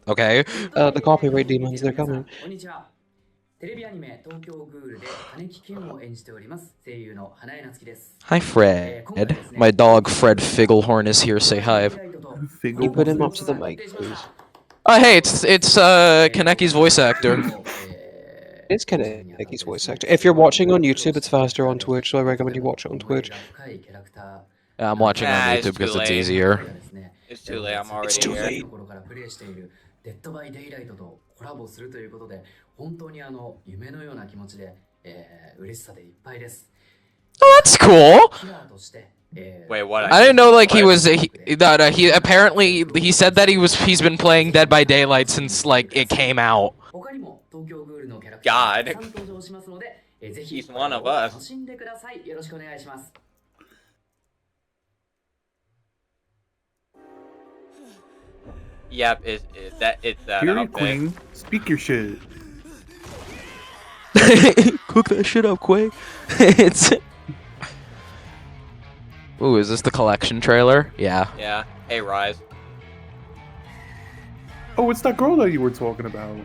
Okay. The copyright demons, they're coming. こんにちは。テレビアニメ東京グールで金木健を演じております声優の花江夏樹です。 Hi, Fred. My dog, Fred Figglehorn, is here. Say hi. Can you put him up to the mic, please? Oh, hey, it's Kaneki's voice actor. It's Kaneki's voice actor. If you're watching on YouTube, it's faster on Twitch, so I recommend you watch it on Twitch. I'm watching on Nah, YouTube it's because too it's late. easier. It's too late. I'm already It's too here. late. デッドバイデイライトとコラボするということで本当に夢のような気持ちで、嬉しさでいっぱいです。 Oh, that's cool. Wait, what? I didn't know like he apparently he said that he's been playing Dead by Daylight since like it came out. God. He's one of us. Yep, it's that Period, outfit. Queen. Speak your shit. Cook that shit up, Quay. It's. Ooh, is this the collection trailer? Yeah. Yeah. Hey, Rise. Oh, it's that girl that you were talking about.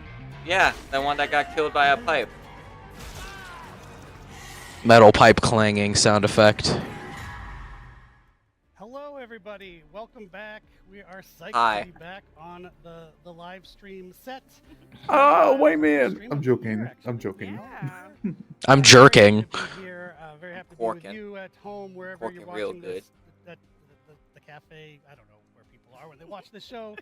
Yeah, the one that got killed by a pipe. Metal pipe clanging sound effect. Hello, everybody. Welcome back. We are psyched to be back on the live stream set. Oh, wait, man. I'm joking. I'm joking. Yeah. I'm jerking. Here, very happy to be with you at home, wherever you're watching this. At the cafe. I don't know where people are when they watch this show.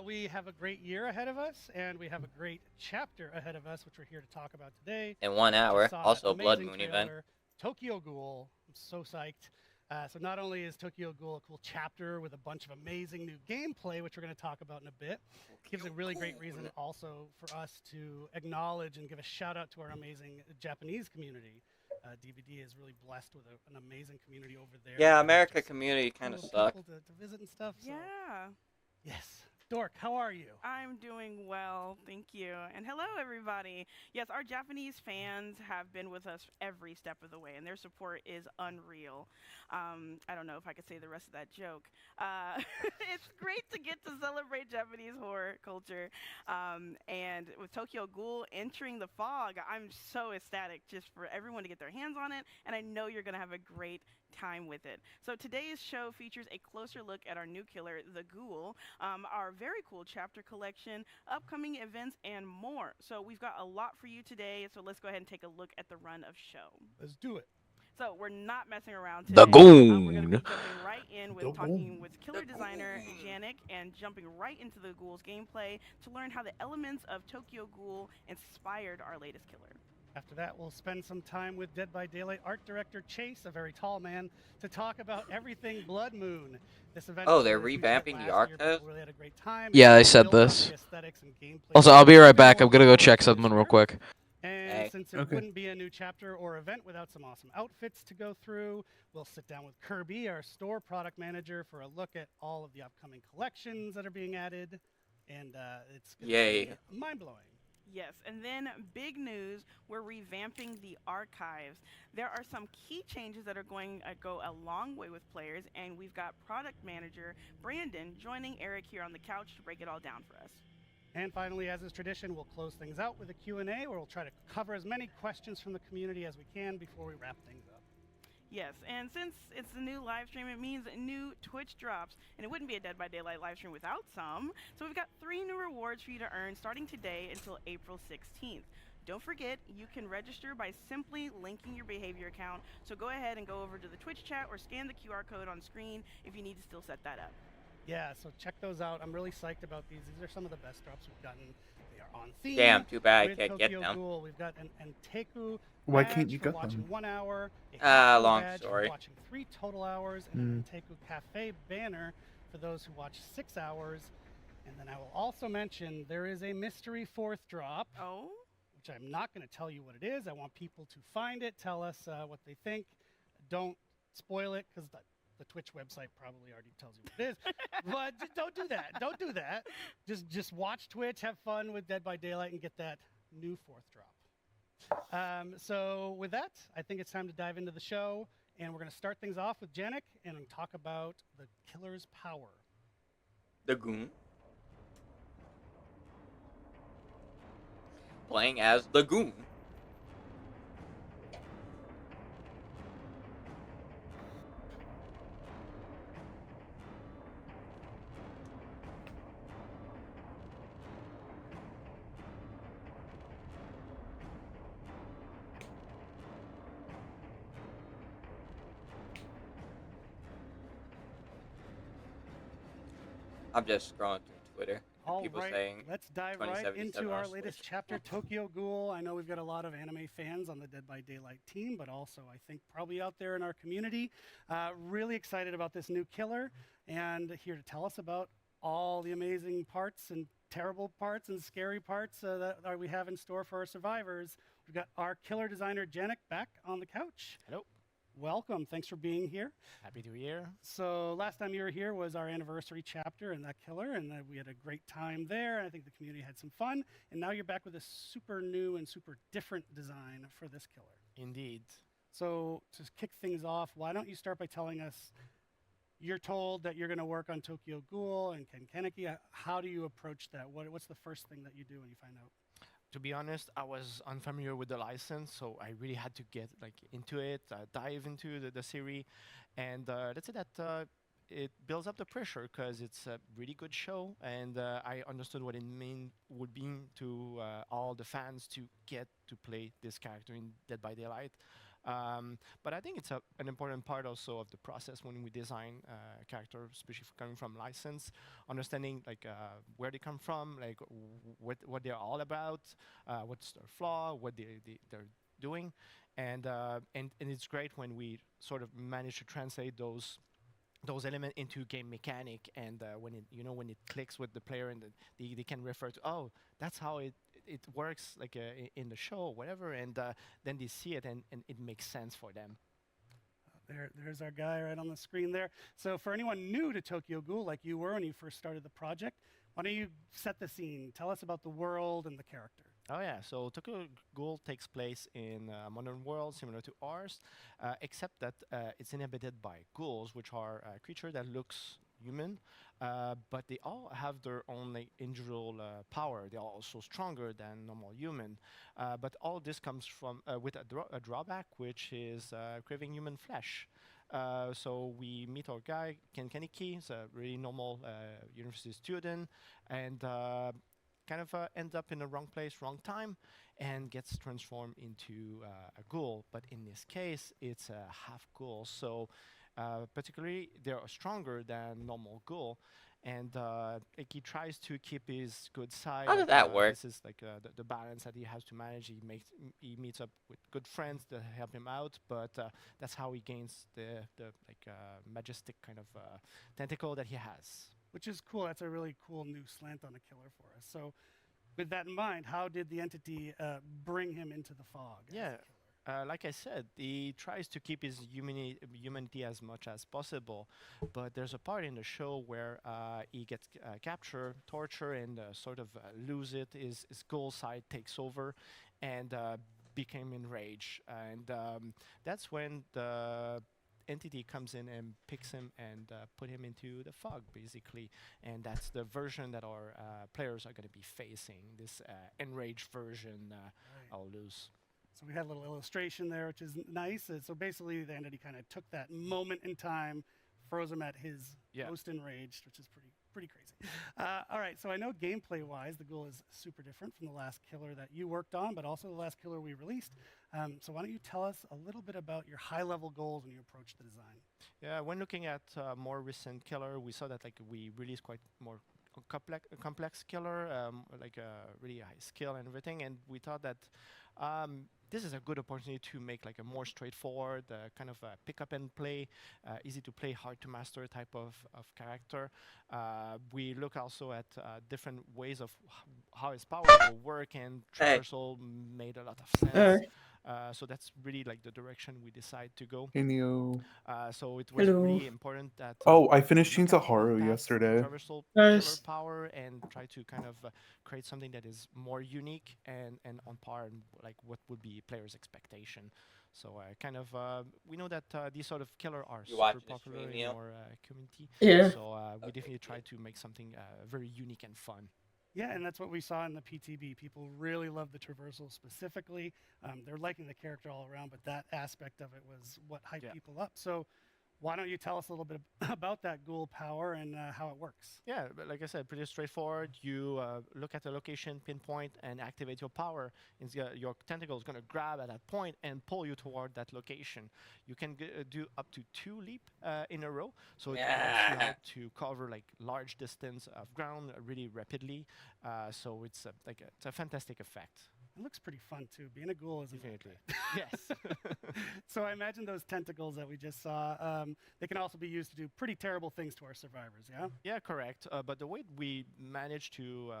We have a great year ahead of us, and we have a great chapter ahead of us, which we're here to talk about today. In 1 hour. Also, Blood Moon event. Tokyo Ghoul. I'm so psyched. So not only is Tokyo Ghoul a cool chapter with a bunch of amazing new gameplay, which we're going to talk about in a bit, gives a really great reason also for us to acknowledge and give a shout out to our amazing Japanese community. DVD is really blessed with an amazing community over there. Yeah, America community kind of sucks. To visit and stuff. So. Yeah. Yes. Dork, how are you? I'm doing well, thank you. And hello, everybody. Yes, our Japanese fans have been with us every step of the way, and their support is unreal. I don't know if I could say the rest of that joke. It's great to get to celebrate Japanese horror culture. And with Tokyo Ghoul entering the fog, I'm so ecstatic just for everyone to get their hands on it, and I know you're going to have a great time with it. So today's show features a closer look at our new killer, the Ghoul, our very cool chapter collection, upcoming events, and more. So we've got a lot for you today, so let's go ahead and take a look at the run of show. Let's do it. So we're not messing around today. The Goon. We're going to be jumping right in with talking with killer designer Janik and jumping right into the Ghoul's gameplay to learn how the elements of Tokyo Ghoul inspired our latest killer. After that, we'll spend some time with Dead by Daylight art director Chase, a very tall man, to talk about everything Blood Moon. This event they're revamping the archives? Really had a great time. Yeah, they said this. Also, I'll be right back. I'm gonna go check something real quick. And since it wouldn't be a new chapter or event without some awesome outfits to go through, we'll sit down with Kirby, our store product manager, for a look at all of the upcoming collections that are being added. And it's gonna be mind-blowing. Yes, and then big news, we're revamping the archives. There are some key changes that are going to go a long way with players, and we've got product manager Brandon joining Eric here on the couch to break it all down for us. And finally, as is tradition, we'll close things out with a Q&A, where we'll try to cover as many questions from the community as we can before we wrap things up. Yes, and since it's a new live stream, it means new Twitch drops, and it wouldn't be a Dead by Daylight live stream without some. So we've got 3 new rewards for you to earn starting today until April 16th. Don't forget, you can register by simply linking your behavior account. So go ahead and go over to the Twitch chat or scan the QR code on screen if you need to still set that up. Yeah, so check those out. I'm really psyched about these. These are some of the best drops we've gotten. They are on theme. Damn, too bad I can't Tokyo get them. Ghoul. We've got an Anteku. Why can't you for get watching them? 1 hour. Long story. Watching 3 total hours, and an Anteku Cafe banner for those who watch 6 hours. And then I will also mention there is a mystery 4th drop. Oh? Which I'm not going to tell you what it is. I want people to find it, tell us what they think. Don't spoil it, because the Twitch website probably already tells you what it is. But don't do that. Don't do that. Just watch Twitch, have fun with Dead by Daylight, and get that new 4th drop. So with that, I think it's time to dive into the show. And we're going to start things off with Janik and talk about the killer's power. The Goon. playing as the Goon. I'm just scrolling through Twitter. All People right, saying let's dive right 2077 into on our latest Switch. chapter, Tokyo Ghoul. I know we've got a lot of anime fans on the Dead by Daylight team, but also I think probably out there in our community. Really excited about this new killer, and here to tell us about all the amazing parts and terrible parts and scary parts that we have in store for our survivors. We've got our killer designer, Janik, back on the couch. Hello. Welcome. Thanks for being here. Happy New Year. So last time you were here was our anniversary chapter in that killer, and we had a great time there. I think the community had some fun, and now you're back with a super new and super different design for this killer. Indeed. So to kick things off, why don't you start by telling us, you're told that you're going to work on Tokyo Ghoul and Ken Kaneki. How do you approach that? What's the first thing that you do when you find out? To be honest, I was unfamiliar with the license, so I really had to get into it, dive into the series, and let's say that it builds up the pressure because it's a really good show, and I understood what it would mean to all the fans to get to play this character in Dead by Daylight. But I think it's an important part also of the process when we design a character, especially coming from license, understanding where they come from, what they're all about, what's their flaw, what they're doing, and it's great when we sort of manage to translate those elements into game mechanic, and when it clicks with the player, and they can refer to, oh, that's how it works in the show, whatever, and then they see it, and it makes sense for them. There's our guy right on the screen there. So for anyone new to Tokyo Ghoul, like you were when you first started the project, why don't you set the scene? Tell us about the world and the character. Oh yeah, so Tokyo Ghoul takes place in a modern world similar to ours, except that it's inhabited by ghouls, which are a creature that looks human, but they all have their own individual power. They are also stronger than normal human, but all this comes from with a drawback, which is craving human flesh. So we meet our guy Ken Kaneki. He's a really normal university student, and kind of ends up in the wrong place, wrong time, and gets transformed into a ghoul. But in this case, it's a half ghoul. So particularly, they are stronger than normal ghoul, and he tries to keep his good side. How does that work? This is the balance that he has to manage. He meets up with good friends that help him out, but that's how he gains the majestic kind of tentacle that he has. Which is cool. That's a really cool new slant on a killer for us. So with that in mind, how did the entity bring him into the fog? Yeah. Like I said, he tries to keep his humanity as much as possible, but there's a part in the show where he gets captured, tortured, and sort of lose it. His ghoul side takes over, and became enraged, and that's when the entity comes in and picks him and put him into the fog, basically, and that's the version that our players are going to be facing. This enraged version, I'll lose. So we had a little illustration there, which is nice. So basically, the entity kind of took that moment in time, froze him at his most enraged, which is pretty crazy. All right, so I know gameplay-wise, the Ghoul is super different from the last killer that you worked on, but also the last killer we released. So why don't you tell us a little bit about your high-level goals when you approach the design? Yeah, when looking at more recent killer, we saw that we released quite more complex killer, really high skill and everything, and we thought that this is a good opportunity to make a more straightforward, kind of pick up and play, easy to play, hard to master type of character. We look also at different ways of how his power will work, and traversal made a lot of sense. So that's really the direction we decide to go. Neo. So it was really important that. Oh, I finished Chainsaw Haru yesterday. Traversal killer power, and try to kind of create something that is more unique and on par, and what would be players' expectation. So kind of we know that these sort of killer are super popular in our community. Yeah. So we definitely try to make something very unique and fun. Yeah, and that's what we saw in the PTB. People really love the traversal specifically. They're liking the character all around, but that aspect of it was what hyped Yeah. people up. So why don't you tell us a little bit about that ghoul power and how it works? Yeah, but like I said, pretty straightforward. You look at the location, pinpoint, and activate your power. Your tentacle is going to grab at that point and pull you toward that location. You can do up to 2 leap in a row, so it helps you Yeah. out to cover like large distance of ground really rapidly. So it's it's a fantastic effect. It looks pretty fun too. Being a ghoul isn't that Definitely. bad. Yes. So I imagine those tentacles that we just saw, they can also be used to do pretty terrible things to our survivors, yeah? Yeah, correct. But the way we managed to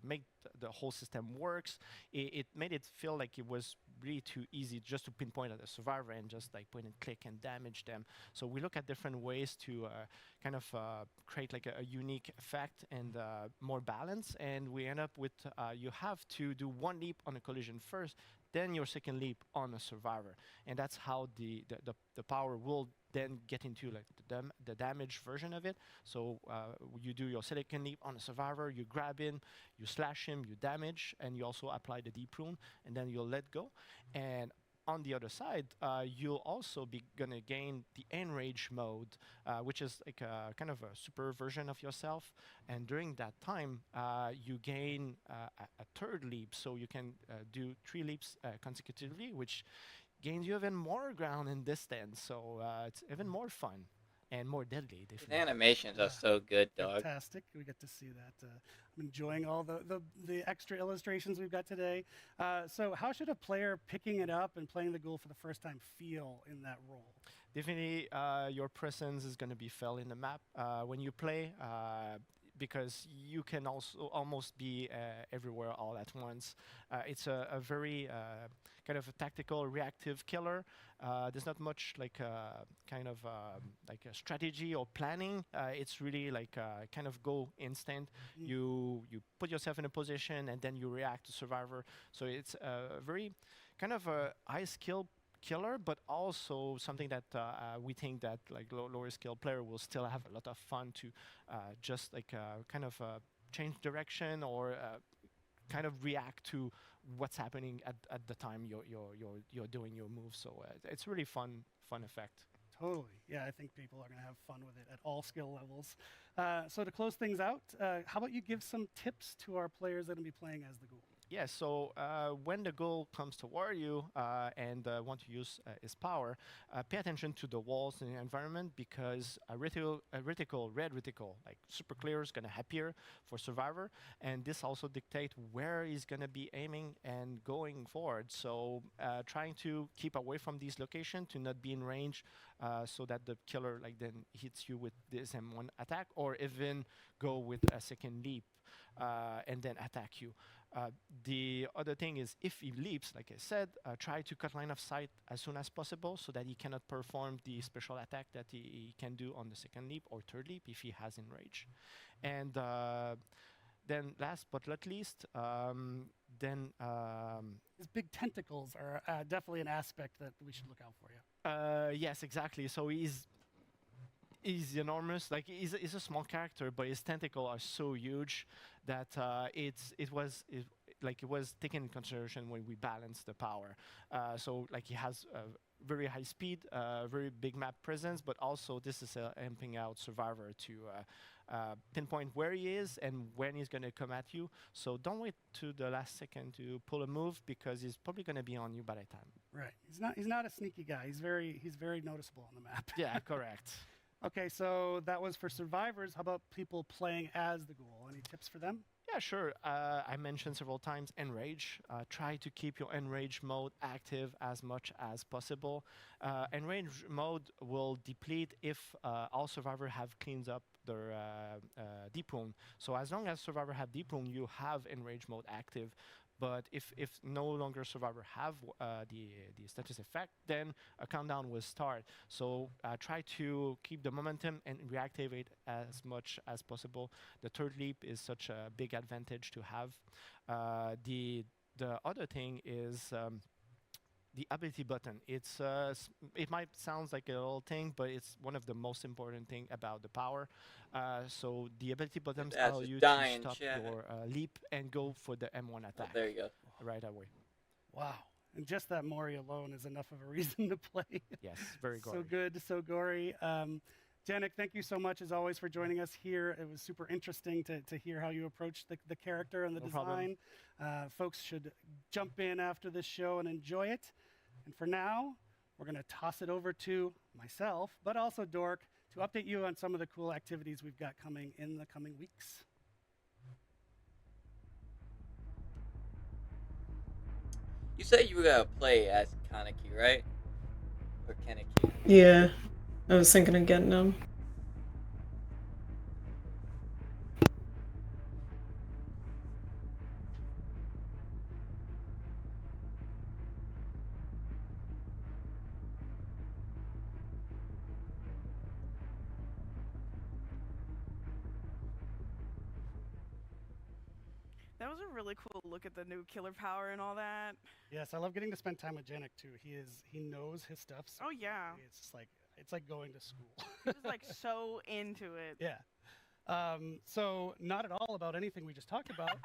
make the whole system works, it made it feel like it was really too easy just to pinpoint at a survivor and just like point and click and damage them. So we look at different ways to kind of create like a unique effect and more balance. And we end up with you have to do 1 leap on a collision first, then your second leap on a survivor, and that's how the power will then get into like the damage version of it. So you do your second leap on a survivor, you grab him, you slash him, you damage, and you also apply the deep rune, and then you'll let go. And on the other side, you'll also be gonna gain the enrage mode, which is like a kind of a super version of yourself. And during that time, you gain a 3rd leap, so you can do 3 leaps consecutively, which gains you even more ground and distance. So it's even more fun and more deadly. The Definitely. animations are so good, dog. Fantastic. We get to see that. I'm enjoying all the extra illustrations we've got today. So how should a player picking it up and playing the ghoul for the first time feel in that role? Definitely, your presence is going to be felt in the map when you play, because you can also almost be everywhere all at once. It's a very kind of a tactical, reactive killer. There's not much like kind of like a strategy or planning. It's really like kind of go instant. You put yourself in a position and then you react to survivor. So it's a very kind of a high skill killer, but also something that we think that like lower skill player will still have a lot of fun to just like kind of change direction or kind of react to what's happening at the time you're doing your move. So it's really fun effect. Totally. Yeah, I think people are going to have fun with it at all skill levels. So to close things out, how about you give some tips to our players that are going to be playing as the ghoul? Yeah, so when the ghoul comes toward you and want to use his power, pay attention to the walls in the environment, because a red reticle, like super clear, is going to appear for survivor, and this also dictate where he's going to be aiming and going forward. So trying to keep away from these locations to not be in range, so that the killer like then hits you with this M1 attack, or even go with a second leap and then attack you. The other thing is, if he leaps, like I said, try to cut line of sight as soon as possible so that he cannot perform the special attack that he can do on the second leap or 3rd leap if he has enrage. And then last but not least, His big tentacles are definitely an aspect that we should look out for you. yes, exactly. So he's enormous. Like he's a small character, but his tentacles are so huge that it was taken in consideration when we balanced the power. So like he has very high speed, very big map presence, but also this is amping out survivor to pinpoint where he is and when he's going to come at you. So don't wait to the last second to pull a move, because he's probably going to be on you by that time. Right. He's not a sneaky guy. He's very noticeable on the map. Yeah, correct. Okay, so that was for survivors. How about people playing as the ghoul? Any tips for them? Yeah, sure. I mentioned several times enrage. Try to keep your enrage mode active as much as possible. Enrage mode will deplete if all survivors have cleaned up their deep rune. So as long as survivor have deep rune, you have enrage mode active. But if no longer survivor have the status effect, then a countdown will start. So try to keep the momentum and reactivate as much as possible. The 3rd leap is such a big advantage to have. The other thing is the ability button. It might sound like a little thing, but it's one of the most important thing about the power. So the ability buttons That's allow just you to dying, stop chat. your leap and go for the M1 Oh, attack there you go. right away. Wow. And just that Mori alone is enough of a reason to play. Yes, very gory. So good, so gory. Janik, thank you so much as always for joining us here. It was super interesting to hear how you approach the character and the No problem. design. Folks should jump in after this show and enjoy it. And for now, we're going to toss it over to myself, but also Dork, to update you on some of the cool activities we've got coming in the coming weeks. You said you were gonna play as Kaneki, right? Or Kaneki? Yeah, I was thinking of getting them. That was a really cool look at the new killer power and all that. Yes, I love getting to spend time with Janik too. He knows his stuff. So Oh yeah, it's like going to school. he was like so into it. Yeah. So not at all about anything we just talked about.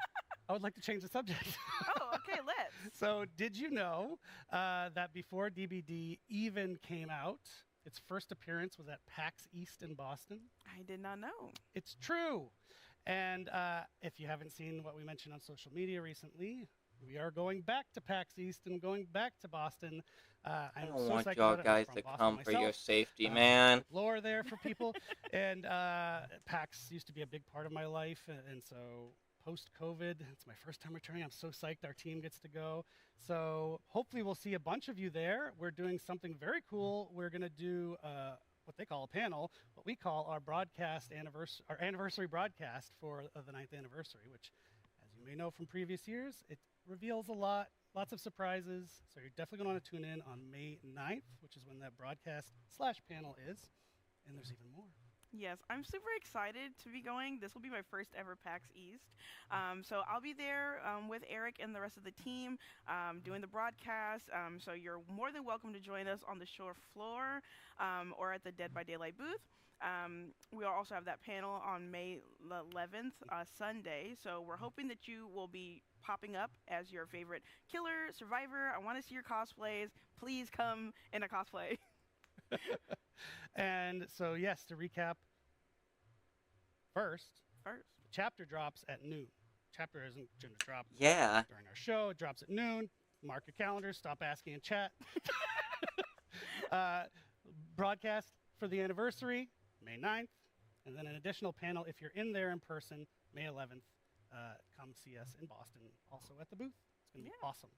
I would like to change the subject. Oh, okay, let's. So did you know that before DBD even came out, its first appearance was at PAX East in Boston? I did not know. It's true. And if you haven't seen what we mentioned on social media recently, we are going back to PAX East and going back to Boston. I I'm don't so want psyched y'all about it. I'm guys from to Boston come for your myself. safety, man. Lore there for people. And PAX used to be a big part of my life. And so post-COVID, it's my first time returning. I'm so psyched our team gets to go. So hopefully we'll see a bunch of you there. We're doing something very cool. We're going to do what they call a panel, what we call our anniversary broadcast for the 9th anniversary, which, as you may know from previous years, it reveals a lot, lots of surprises. So you're definitely going to want to tune in on May 9th, which is when that broadcast/panel is. And there's even more. Yes, I'm super excited to be going. This will be my first ever PAX East. So I'll be there with Eric and the rest of the team doing the broadcast. So you're more than welcome to join us on the show floor or at the Dead by Daylight booth. We'll also have that panel on May 11th, Sunday. So we're hoping that you will be popping up as your favorite killer, survivor. I want to see your cosplays. Please come in a cosplay. And so, yes, to recap, first, the chapter drops at noon. Chapter isn't going to drop Yeah. during our show. It drops at noon. Mark your calendars. Stop asking in chat. Broadcast for the anniversary, May 9th. And then an additional panel if you're in there in person, May 11th. Come see us in Boston, also at the booth. It's going to be awesome.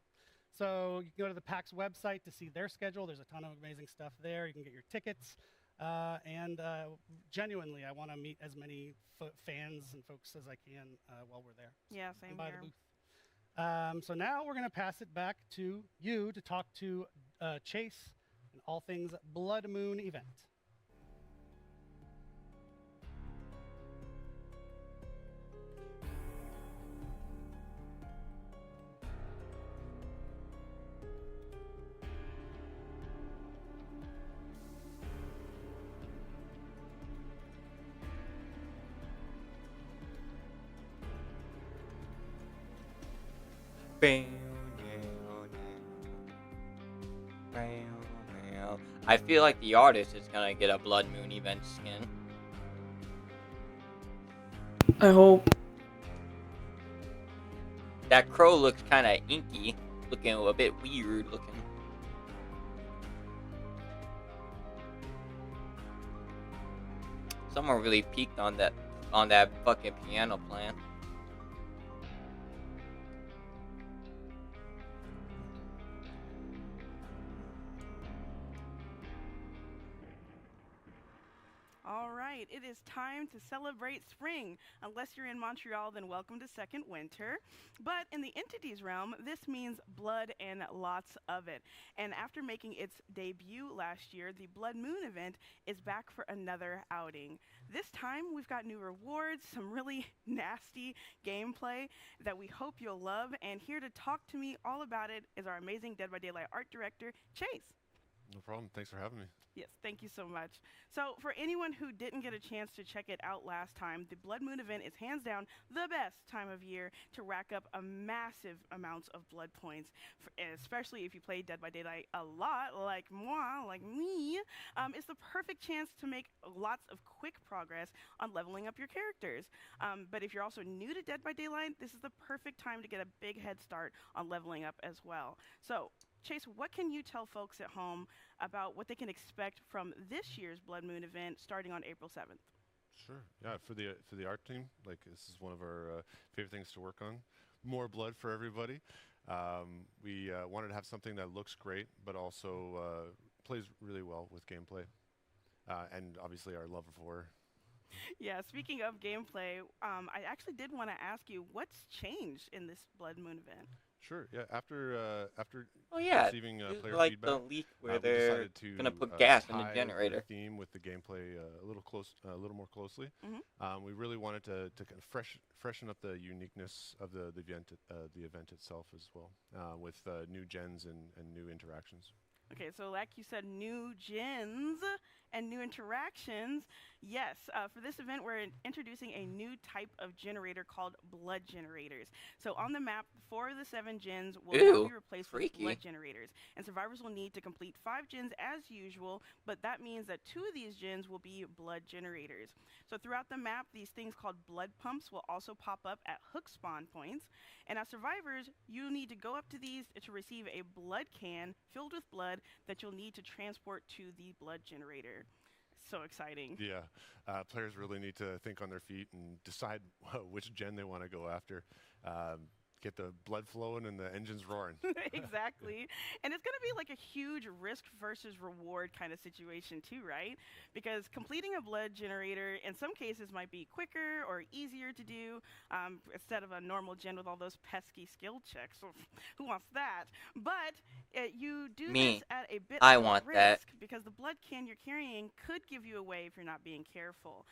So you can go to the PAX website to see their schedule. There's a ton of amazing stuff there. You can get your tickets. And genuinely, I want to meet as many fans and folks as I can while we're there. Yeah, So same by here. the booth. So now we're going to pass it back to you to talk to Chase and all things Blood Moon event. I feel like the artist is gonna get a Blood Moon event skin. I hope. That crow looks kind of inky, looking a bit weird looking. Someone really peaked on that fucking piano playing. All right, it is time to celebrate spring. Unless you're in Montreal, then welcome to second winter. But in the entities realm, this means blood and lots of it. And after making its debut last year, the Blood Moon event is back for another outing. This time, we've got new rewards, some really nasty gameplay that we hope you'll love. And here to talk to me all about it is our amazing Dead by Daylight art director, Chase. No problem. Thanks for having me. Yes, thank you so much. So, for anyone who didn't get a chance to check it out last time, the Blood Moon event is hands down the best time of year to rack up a massive amounts of blood points, especially if you play Dead by Daylight a lot, like moi, like me. It's the perfect chance to make lots of quick progress on leveling up your characters. But if you're also new to Dead by Daylight, this is the perfect time to get a big head start on leveling up as well. So, Chase, what can you tell folks at home about what they can expect from this year's Blood Moon event starting on April 7th? Sure. Yeah, for the art team, like this is one of our favorite things to work on. More blood for everybody. We wanted to have something that looks great, but also plays really well with gameplay, and obviously our love of horror. Yeah, speaking of gameplay, I actually did want to ask you what's changed in this Blood Moon event. Sure. Yeah. After Oh yeah, receiving this is player like feedback, the leak where we they're decided to gonna put gas in the tie generator. the theme with the gameplay a little more closely. Mhm. We really wanted to kind of freshen up the uniqueness of the event itself as well, with new gens and new interactions. Okay, so like you said, new gens and new interactions. Yes, for this event, we're introducing a new type of generator called blood generators. So on the map, 4 of the 7 gens will now be replaced with blood generators. And survivors will need to complete 5 gens as usual, but that means that 2 of these gens will be blood generators. So throughout the map, these things called blood pumps will also pop up at hook spawn points. And as survivors, you need to go up to these to receive a blood can filled with blood that you'll need to transport to the blood generator. So exciting. Yeah, players really need to think on their feet and decide which gen they want to go after. Get the blood flowing and the engines roaring. Exactly. And it's going to be like a huge risk versus reward kind of situation too, right? Because completing a blood generator in some cases might be quicker or easier to do instead of a normal gen with all those pesky skill checks. Who wants that? But you do this at a bit of a risk because the blood can you're carrying could give you away if you're not being careful.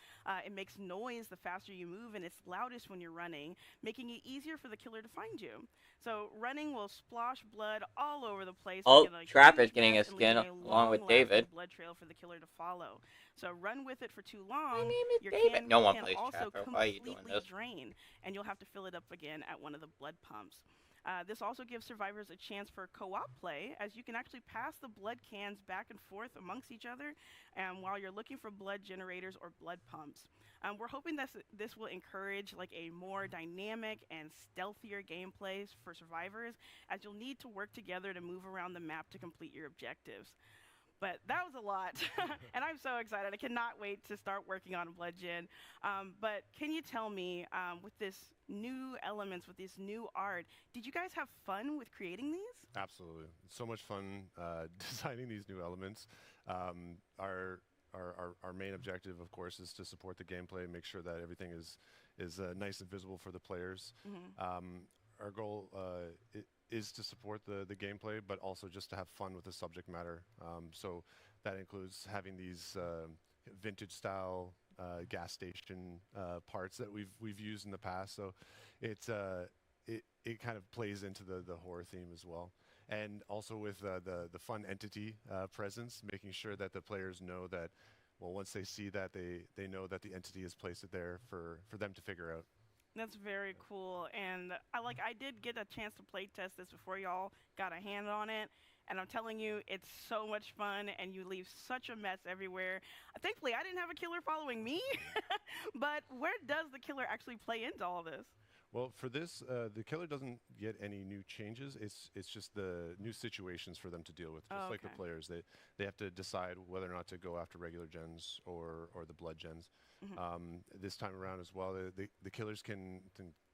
It makes noise the faster you move, and it's loudest when you're running, making it easier for the killer to find you. So running will splosh blood all over the place. Oh, Trap is getting a skin along with David. Blood trail for the killer to follow. So run with it for too long. My name is your David. can No one can plays also Trapper. Why are you doing completely this? drain, and you'll have to fill it up again at one of the blood pumps. This also gives survivors a chance for co-op play, as you can actually pass the blood cans back and forth amongst each other while you're looking for blood generators or blood pumps. We're hoping that this will encourage like a more dynamic and stealthier gameplay for survivors, as you'll need to work together to move around the map to complete your objectives. But that was a lot, and I'm so excited. I cannot wait to start working on Blood Gen. But can you tell me, with this new elements, with this new art, did you guys have fun with creating these? Absolutely. It's so much fun designing these new elements. Our main objective, of course, is to support the gameplay, make sure that everything is nice and visible for the players. Our goal is to support the gameplay, but also just to have fun with the subject matter. So that includes having these vintage style gas station parts that we've used in the past. So it kind of plays into the horror theme as well. And also with the fun entity presence, making sure that the players know that, well, once they see that, they know that the entity has placed it there for them to figure out. That's very cool, and I did get a chance to play test this before y'all got a hand on it, and I'm telling you, it's so much fun, and you leave such a mess everywhere. Thankfully, I didn't have a killer following me, but where does the killer actually play into all this? Well, for this, the killer doesn't get any new changes. It's just the new situations for them to deal with, just like the players. They have to decide whether or not to go after regular gens or the blood gens. This time around as well, the killers can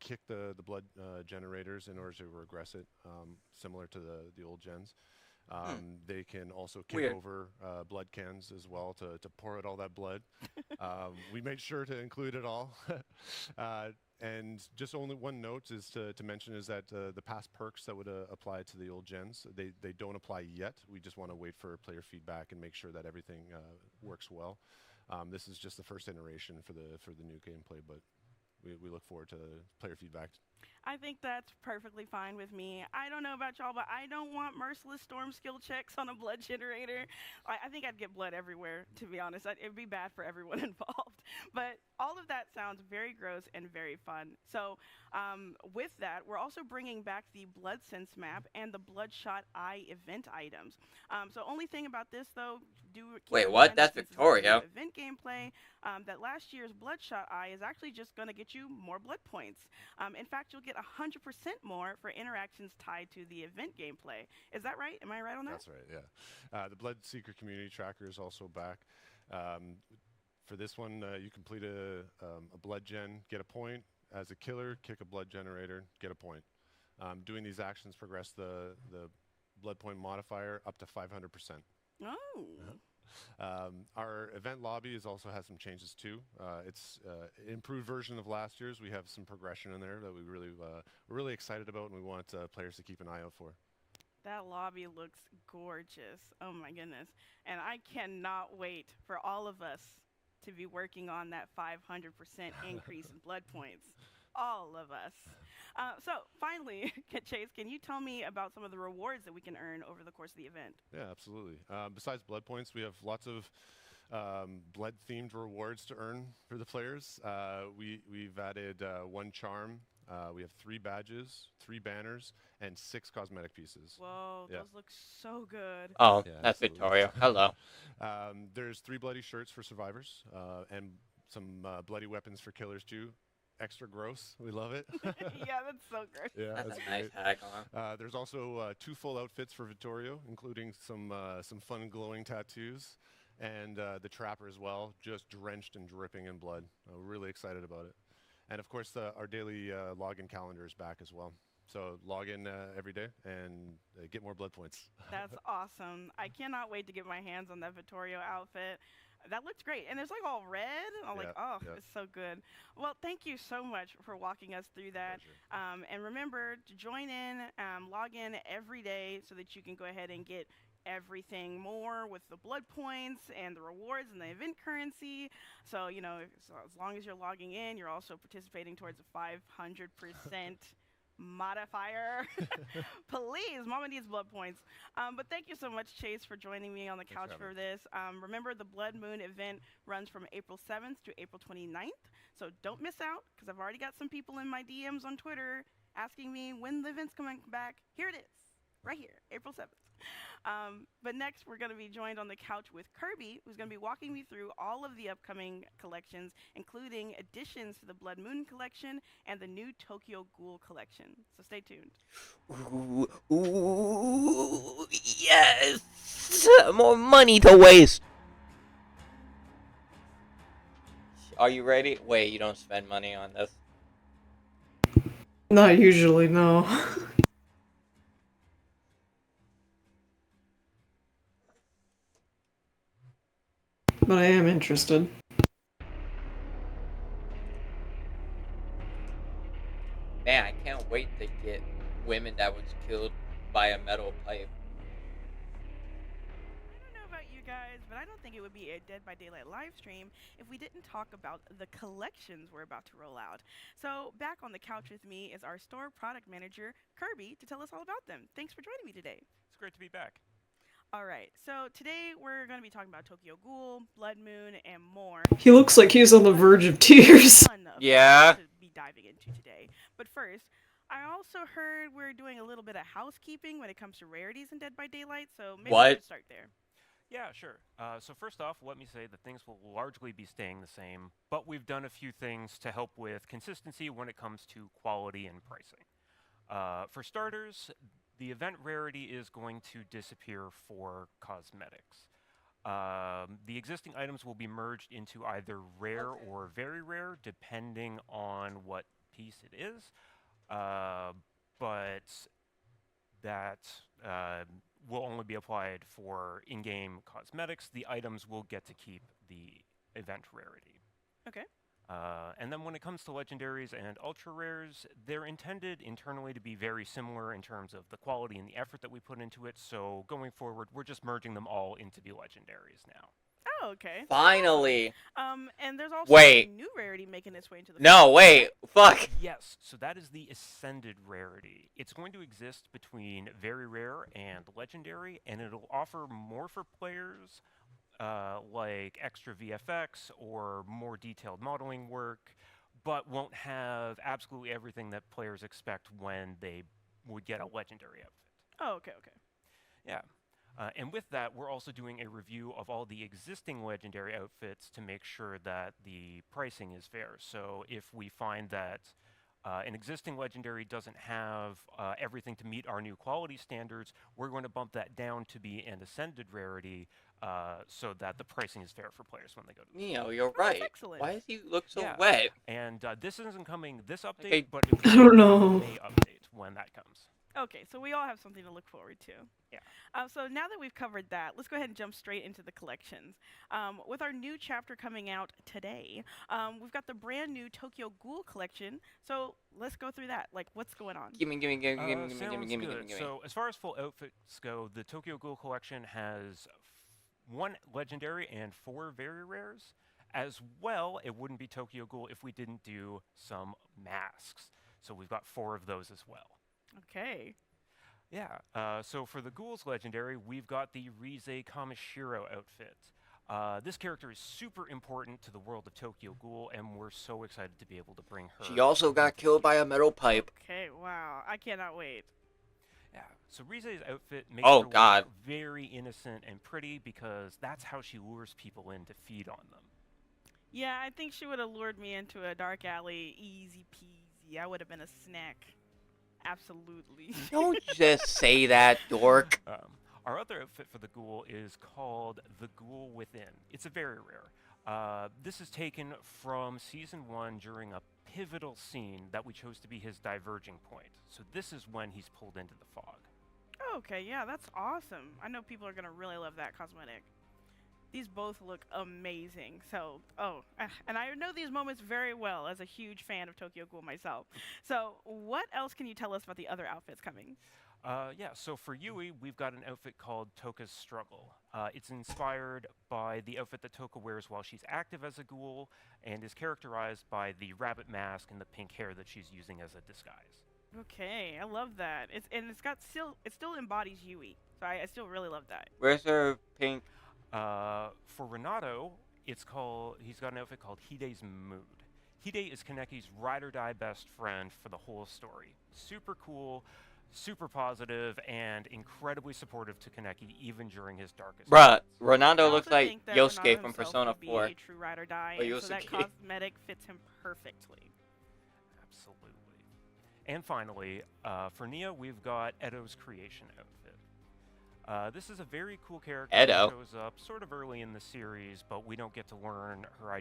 kick the blood generators in order to regress it, similar to the old gens. They can also kick Weird. over blood cans as well to pour out all that blood. We made sure to include it all. And just only one note is to mention is that the past perks that would apply to the old gens, they don't apply yet. We just want to wait for player feedback and make sure that everything works well. This is just the first iteration for the new gameplay, but we look forward to player feedback. I think that's perfectly fine with me. I don't know about y'all, but I don't want merciless storm skill checks on a blood generator. I think I'd get blood everywhere, to be honest. It'd be bad for everyone involved. But all of that sounds very gross and very fun. So with that, we're also bringing back the Blood Sense map and the Bloodshot Eye event items. So only thing about this, though, Wait, in what? mind That's that this is a Victoria. new event gameplay, that last year's Bloodshot Eye is actually just going to get you more blood points. In fact, you'll get 100% more for interactions tied to the event gameplay. Is that right? Am I right on that? That's right, yeah. The Blood Seeker Community Tracker is also back. For this one, you complete a blood gen, get a point. As a killer, kick a blood generator, get a point. Doing these actions progress the blood point modifier up to 500%. Oh. Our event lobby also has some changes too. It's an improved version of last year's. We have some progression in there that we're really excited about, and we want players to keep an eye out for. That lobby looks gorgeous. Oh my goodness. And I cannot wait for all of us to be working on that 500% increase in blood points. All of us. So finally, Chase, can you tell me about some of the rewards that we can earn over the course of the event? Yeah, absolutely. Besides blood points, we have lots of blood-themed rewards to earn for the players. We've added 1 charm. We have 3 badges, 3 banners, and 6 cosmetic pieces. Whoa, Yeah. those look so good. Oh, Yeah, that's absolutely. Victoria. Hello. There's 3 bloody shirts for survivors, and some bloody weapons for killers too. Extra gross. We love it. Yeah, that's so gross. Yeah, That's that's a nice great. hack on. There's also 2 full outfits for Vittorio, including some fun glowing tattoos, and the Trapper as well, just drenched and dripping in blood. We're really excited about it. And of course, our daily login calendar is back as well. So log in every day and get more blood points. That's awesome. I cannot wait to get my hands on that Vittorio outfit. That looks great. And it's like all red. I'm like, oh, it's so good. Well, thank you so much for walking us through that. And remember to join in, log in every day so that you can go ahead and get everything more with the blood points and the rewards and the event currency. So, you know, so as long as you're logging in, you're also participating towards a 500% modifier. Please, Mama needs blood points. But thank you so much, Chase, for joining me on the couch for this. Remember, the Blood Moon event runs from April 7th to April 29th. So don't miss out, because I've already got some people in my DMs on Twitter asking me when the event's coming back. Here it is, right here, April 7th. But next, we're going to be joined on the couch with Kirby, who's going to be walking me through all of the upcoming collections, including additions to the Blood Moon collection and the new Tokyo Ghoul collection. So stay tuned. Ooh, yes! More money to waste! Are you ready? Wait, you don't spend money on this? Not usually, no. But I am interested. Man, I can't wait to get women that was killed by a metal pipe. I don't know about you guys, but I don't think it would be a Dead by Daylight live stream if we didn't talk about the collections we're about to roll out. So back on the couch with me is our store product manager, Kirby, to tell us all about them. Thanks for joining me today. It's great to be back. All right, so today we're going to be talking about Tokyo Ghoul, Blood Moon, and more. He looks like he's on the verge of tears. Yeah. To be diving into today. But first, I also heard we're doing a little bit of housekeeping when it comes to rarities in Dead by Daylight, so maybe we should start there. Yeah, sure. So first off, let me say that things will largely be staying the same, but we've done a few things to help with consistency when it comes to quality and pricing. For starters, the event rarity is going to disappear for cosmetics. The existing items will be merged into either rare or very rare, depending on what piece it is. But that will only be applied for in-game cosmetics. The items will get to keep the event rarity. Okay. And then when it comes to legendaries and ultra rares, they're intended internally to be very similar in terms of the quality and the effort that we put into it. So going forward, we're just merging them all into the legendaries now. Oh, okay. Finally. And there's also Wait. a new rarity making its way into the. No, wait. Fuck. Yes, so that is the Ascended rarity. It's going to exist between very rare and legendary, and it'll offer more for players, like extra VFX or more detailed modeling work, but won't have absolutely everything that players expect when they would get a legendary outfit. Oh, okay, okay. Yeah. And with that, we're also doing a review of all the existing legendary outfits to make sure that the pricing is fair. So if we find that an existing legendary doesn't have everything to meet our new quality standards, we're going to bump that down to be an Ascended rarity so that the pricing is fair for players when they go to the Neo, you're right. Excellent. Why does he look so Yeah. wet? And this isn't coming this update, Okay. but it I will don't be know. a May update when that comes. Okay, so we all have something to look forward to. Yeah. So now that we've covered that, let's go ahead and jump straight into the collections. With our new chapter coming out today, we've got the brand new Tokyo Ghoul collection. So let's go through that. Like, what's going on? Gimme. Sounds good. So as far as full outfits go, the Tokyo Ghoul collection has 1 legendary and 4 very rares. As well, it wouldn't be Tokyo Ghoul if we didn't do some masks. So we've got 4 of those as well. Okay. Yeah, so for the Ghoul's legendary, we've got the Rize Kamishiro outfit. This character is super important to the world of Tokyo Ghoul, and we're so excited to be able to bring her. She also got killed by a metal pipe. Okay, wow. I cannot wait. Yeah, so Rize's outfit makes Oh, her God. look very innocent and pretty because that's how she lures people in to feed on them. Yeah, I think she would have lured me into a dark alley easy peasy. I would have been a snack. Absolutely. Don't just say that, dork. Our other outfit for the Ghoul is called the Ghoul Within. It's a very rare. This is taken from Season 1 during a pivotal scene that we chose to be his diverging point. So this is when he's pulled into the fog. Okay, yeah, that's awesome. I know people are going to really love that cosmetic. These both look amazing. So, and I know these moments very well as a huge fan of Tokyo Ghoul myself. So, what else can you tell us about the other outfits coming? Yeah, so for Yui, we've got an outfit called Toka's Struggle. It's inspired by the outfit that Toka wears while she's active as a ghoul, and is characterized by the rabbit mask and the pink hair that she's using as a disguise. Okay, I love that. It still embodies Yui. So I still really love that. Where's her pink? For Renato, he's got an outfit called Hide's Mood. Hide is Kaneki's ride-or-die best friend for the whole story. Super cool, super positive, and incredibly supportive to Kaneki even during his darkest Bruh, moments. Ronaldo I looks also like think that Yosuke Renato from himself Persona would be 4. a true ride or die, Or and so that Yosuke. cosmetic fits him perfectly. Absolutely. And finally, for Nia, we've got Edo's creation outfit. This is a very cool character Edo. who shows up sort of early in the series, but we don't get to learn her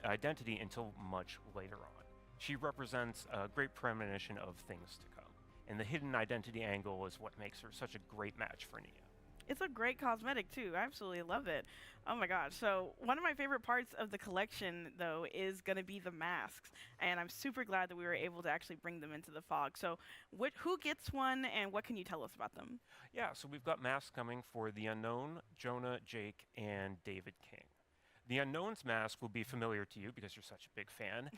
identity until much later on. She represents a great premonition of things to come, and the hidden identity angle is what makes her such a great match for Nia. It's a great cosmetic too. I absolutely love it. Oh my gosh. So one of my favorite parts of the collection though is going to be the masks. And I'm super glad that we were able to actually bring them into the fog. So who gets one and what can you tell us about them? Yeah, so we've got masks coming for the Unknown, Jonah, Jake, and David King. The Unknown's mask will be familiar to you because you're such a big fan.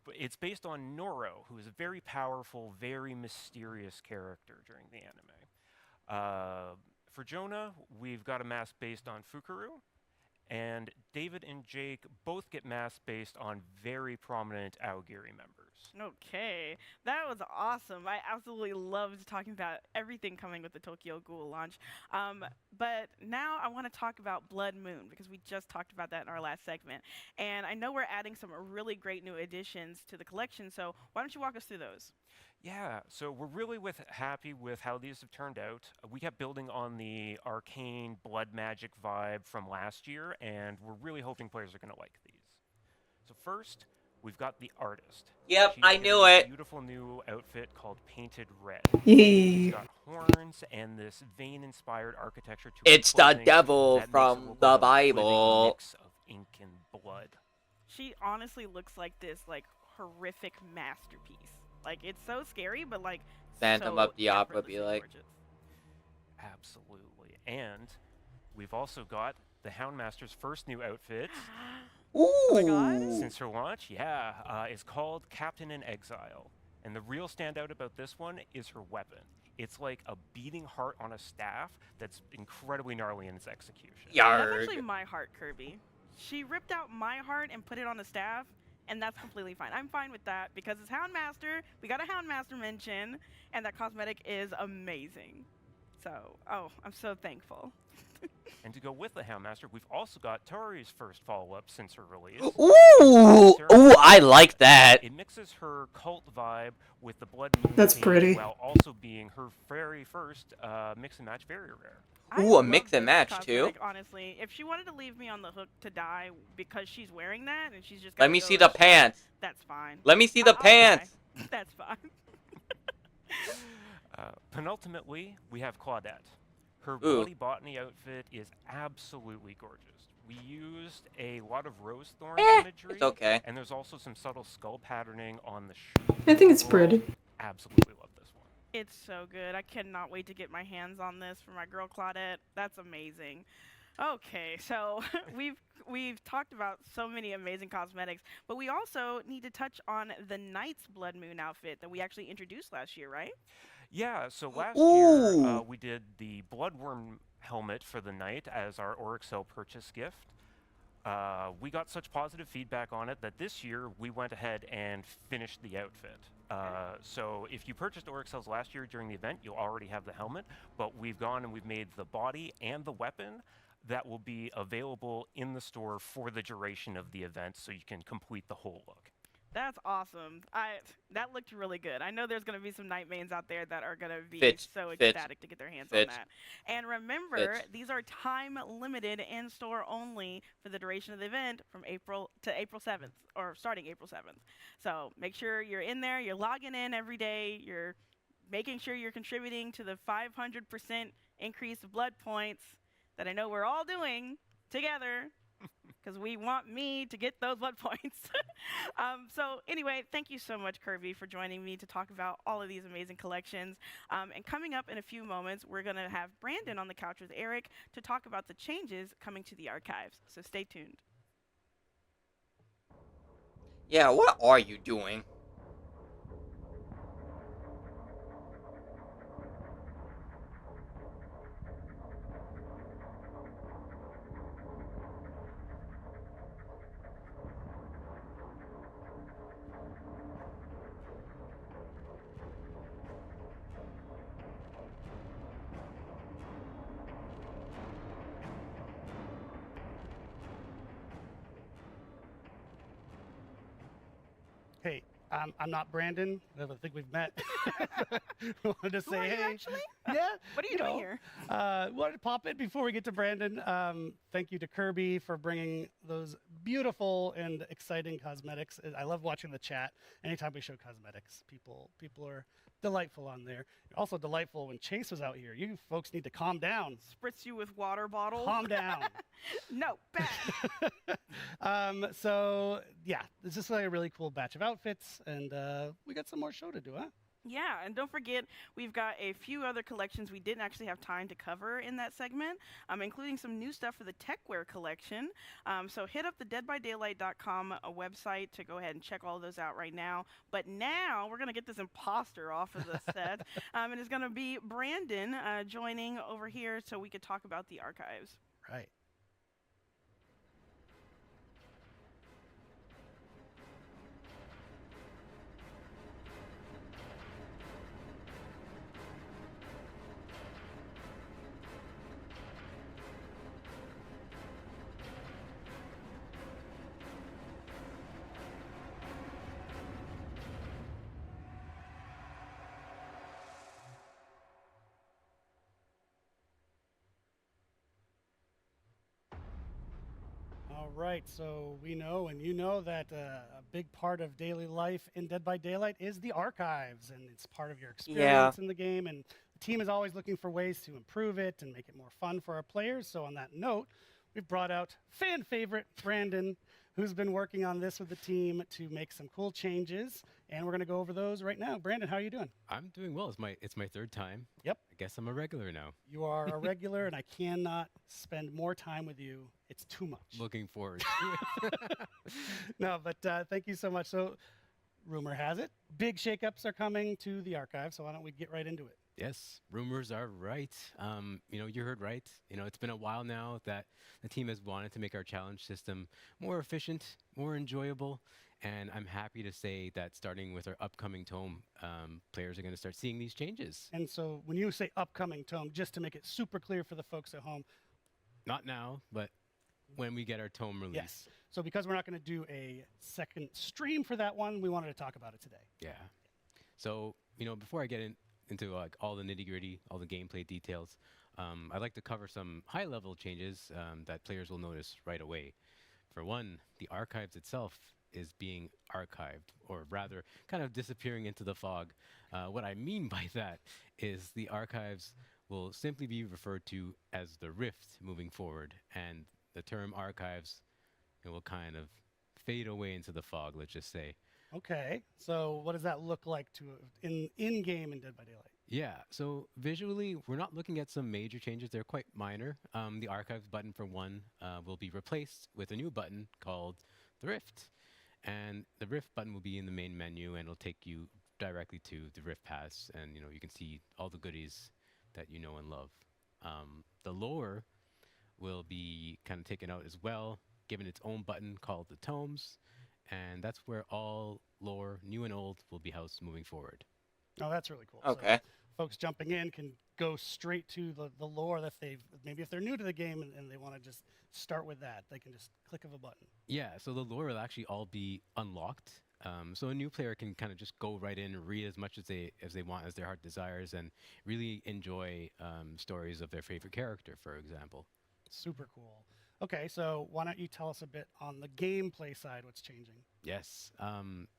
But it's based on Noro, who is a very powerful, very mysterious character during the anime. For Jonah, we've got a mask based on Fukuru, and David and Jake both get masks based on very prominent Aogiri members. Okay, that was awesome. I absolutely loved talking about everything coming with the Tokyo Ghoul launch. But now I want to talk about Blood Moon because we just talked about that in our last segment. And I know we're adding some really great new additions to the collection, so why don't you walk us through those? Yeah, so we're really happy with how these have turned out. We kept building on the arcane blood magic vibe from last year, and we're really hoping players are going to like these. So first, we've got the artist. Yep, She's I getting knew this it. beautiful new outfit called Painted Red. Yay. She's got horns and this vein-inspired architecture to her It's the clothing devil that makes it from look the like a living Bible. mix of ink and blood. She honestly looks like this like horrific masterpiece. Like it's so scary, but like Phantom so of the Opera be effortlessly like. gorgeous. Absolutely. And we've also got the Houndmaster's first new outfit Oh my god. since her launch. Yeah, it's called Captain in Exile. And the real standout about this one is her weapon. It's like a beating heart on a staff that's incredibly gnarly in its execution. That's Yarg. actually my heart, Kirby. She ripped out my heart and put it on a staff, and that's completely fine. I'm fine with that because it's Houndmaster. We got a Houndmaster mention, and that cosmetic is amazing. So, oh, I'm so thankful. And to go with the Houndmaster, we've also got Tori's first follow-up since her release. Ooh, ooh, I like that. It mixes her cult vibe with the Blood Moon That's theme pretty. while also being her very first mix and match very rare. I Ooh, a love mix and this match, cosmetic, too. Honestly, if she wanted to leave me on the hook to die because she's wearing that and she's just Let gotta me go see and the shop, pants. That's fine. Let me see the I'll die. pants. That's fine. Penultimately, we have Claudette. Her Ooh. Bloody Botany outfit is absolutely gorgeous. We used a lot of rose thorn imagery, It's okay. and there's also some subtle skull patterning on the shoe. I think it's Overall, pretty. Absolutely love this one. It's so good. I cannot wait to get my hands on this for my girl Claudette. That's amazing. Okay, so we've talked about so many amazing cosmetics, but we also need to touch on the Knight's Blood Moon outfit that we actually introduced last year, right? Yeah, so last Ooh. year we did the Bloodworm helmet for the knight as our Oryxel purchase gift. We got such positive feedback on it that this year we went ahead and finished the outfit. So if you purchased Oryxels last year during the event, you'll already have the helmet, but we've gone and we've made the body and the weapon that will be available in the store for the duration of the event so you can complete the whole look. That's awesome. That looked really good. I know there's going to be some Night Mains out there that are going to be Fitch, so Fitch, ecstatic to get their hands Fitch, on that. And remember, Fitch. these are time limited and store only for the duration of the event from April to April 7th, or starting April 7th. So make sure you're in there, you're logging in every day, you're making sure you're contributing to the 500% increase of blood points that I know we're all doing together. Because we want me to get those blood points. So anyway, thank you so much, Kirby, for joining me to talk about all of these amazing collections. And coming up in a few moments, we're going to have Brandon on the couch with Eric to talk about the changes coming to the archives. So stay tuned. Yeah, what are you doing? Hey, I'm not Brandon. I don't think we've met. Wanted to Who say, are you hey, actually? yeah. What are you doing here? Wanted to pop in before we get to Brandon. Thank you to Kirby for bringing those beautiful and exciting cosmetics. I love watching the chat. Anytime we show cosmetics, people are delightful on there. Also delightful when Chase was out here. You folks need to calm down. Spritz you with water bottles. Calm down. No, bad. So yeah, this is like a really cool batch of outfits, and we got some more show to do, huh? Yeah, and don't forget, we've got a few other collections we didn't actually have time to cover in that segment, including some new stuff for the Techwear collection. So hit up the deadbydaylight.com website to go ahead and check all of those out right now. But now we're going to get this imposter off of the set, and it's going to be Brandon joining over here so we could talk about the archives. Right. All right, so we know and you know that a big part of daily life in Dead by Daylight is the archives, and it's part of your experience in the game. And the team is always looking for ways to improve it and make it more fun for our players. So on that note, we've brought out fan favorite Brandon, who's been working on this with the team to make some cool changes, and we're going to go over those right now. Brandon, how are you doing? I'm doing well. It's my third time. Yep. I guess I'm a regular now. You are a regular, and I cannot spend more time with you. It's too much. Looking forward to it. No, but thank you so much. So, rumor has it, big shakeups are coming to the archive. So why don't we get right into it? Yes, rumors are right. You heard right. It's been a while now that the team has wanted to make our challenge system more efficient, more enjoyable, and I'm happy to say that starting with our upcoming tome, players are going to start seeing these changes. And so when you say upcoming tome, just to make it super clear for the folks at home. Not now, but when we get our tome released. Yes. So because we're not going to do a second stream for that one, we wanted to talk about it today. Yeah. So, before I get into like all the nitty-gritty, all the gameplay details, I'd like to cover some high-level changes that players will notice right away. For one, the archives itself is being archived, or rather kind of disappearing into the fog. What I mean by that is the archives will simply be referred to as the Rift moving forward, and the term archives will kind of fade away into the fog, let's just say. Okay, so what does that look like in-game in Dead by Daylight? Yeah, so visually, we're not looking at some major changes. They're quite minor. The archives button, for one, will be replaced with a new button called the Rift. And the Rift button will be in the main menu, and it'll take you directly to the Rift Pass, and you can see all the goodies that you know and love. The lore will be kind of taken out as well, given its own button called the Tomes, and that's where all lore, new and old, will be housed moving forward. Oh, that's really cool. Okay. So folks jumping in can go straight to the lore that maybe if they're new to the game and they want to just start with that, they can just click of a button. Yeah, so the lore will actually all be unlocked. So a new player can kind of just go right in and read as much as they want, as their heart desires, and really enjoy stories of their favorite character, for example. Super cool. Okay, so why don't you tell us a bit on the gameplay side, what's changing? Yes,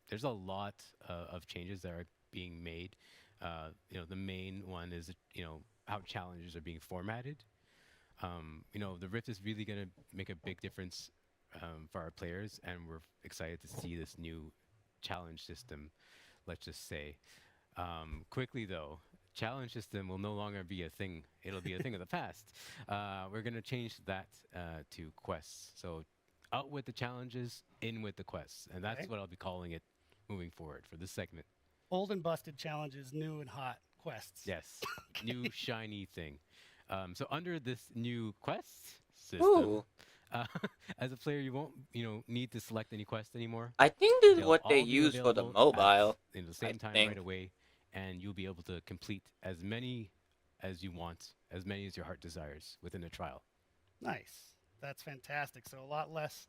there's a lot of changes that are being made. The main one is, how challenges are being formatted. The Rift is really going to make a big difference for our players, and we're excited to see this new challenge system, let's just say. Quickly, though, challenge system will no longer be a thing. It'll be a thing of the past. We're going to change that to quests. So out with the challenges, in with the quests. And that's what I'll be calling it moving forward for this segment. Old and busted challenges, new and hot quests. Yes, new shiny thing. So under this new quest system, as a player, you won't need to select any quest anymore. I think this is They'll what they all be use for the available mobile. at the same time right away, and you'll be able to complete as many as you want, as many as your heart desires within a trial. Nice. That's fantastic. So a lot less